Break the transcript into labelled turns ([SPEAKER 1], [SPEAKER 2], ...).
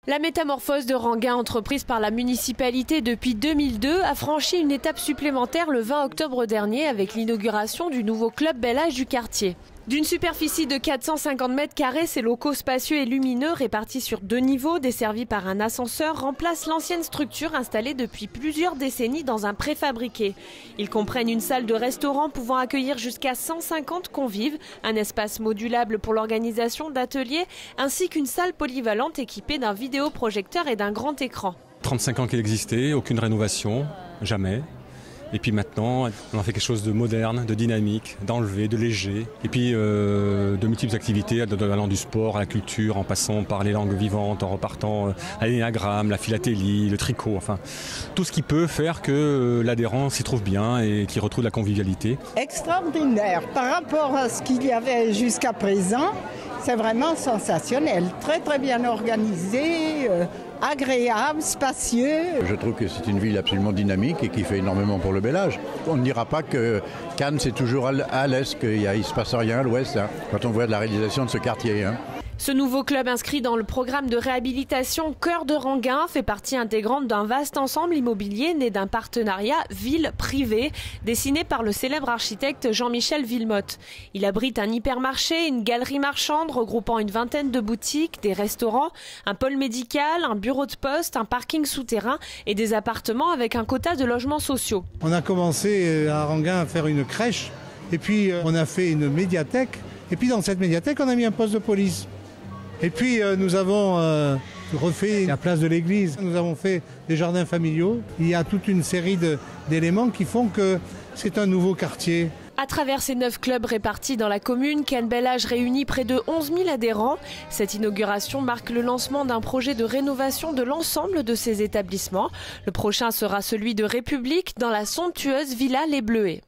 [SPEAKER 1] La métamorphose de Ranguin, entreprise par la municipalité depuis 2002, a franchi une étape supplémentaire le 20 octobre dernier avec l'inauguration du nouveau club Bel Âge du quartier. D'une superficie de 450 mètres carrés, ces locaux spacieux et lumineux répartis sur 2 niveaux, desservis par un ascenseur, remplacent l'ancienne structure installée depuis plusieurs décennies dans un préfabriqué. Ils comprennent une salle de restaurant pouvant accueillir jusqu'à 150 convives, un espace modulable pour l'organisation d'ateliers, ainsi qu'une salle polyvalente équipée d'un vidéoprojecteur et d'un grand écran.
[SPEAKER 2] 35 ans qu'il existait, aucune rénovation, jamais. Et puis maintenant, on a fait quelque chose de moderne, de dynamique, d'enlevé, de léger. Et puis de multiples activités, allant du sport à la culture, en passant par les langues vivantes, en repartant à l'énéagramme, la philatélie, le tricot, enfin tout ce qui peut faire que l'adhérent s'y trouve bien et qu'il retrouve la convivialité.
[SPEAKER 3] Extraordinaire par rapport à ce qu'il y avait jusqu'à présent. C'est vraiment sensationnel, très très bien organisé, agréable, spacieux.
[SPEAKER 4] Je trouve que c'est une ville absolument dynamique et qui fait énormément pour le Bel Âge. On ne dira pas que Cannes c'est toujours à l'est, qu'il ne se passe rien à l'ouest, hein, quand on voit de la réalisation de ce quartier. Hein.
[SPEAKER 1] Ce nouveau club inscrit dans le programme de réhabilitation Cœur de Ranguin fait partie intégrante d'un vaste ensemble immobilier né d'un partenariat ville-privé dessiné par le célèbre architecte Jean-Michel Villemotte. Il abrite un hypermarché, une galerie marchande regroupant une vingtaine de boutiques, des restaurants, un pôle médical, un bureau de poste, un parking souterrain et des appartements avec un quota de logements sociaux.
[SPEAKER 5] On a commencé à Ranguin à faire une crèche et puis on a fait une médiathèque et puis dans cette médiathèque on a mis un poste de police. Et puis nous avons refait la place de l'église, nous avons fait des jardins familiaux. Il y a toute une série d'éléments qui font que c'est un nouveau quartier.
[SPEAKER 1] À travers ces 9 clubs répartis dans la commune, Cannes Bel Âge réunit près de 11 000 adhérents. Cette inauguration marque le lancement d'un projet de rénovation de l'ensemble de ces établissements. Le prochain sera celui de République dans la somptueuse Villa Les Bleuets.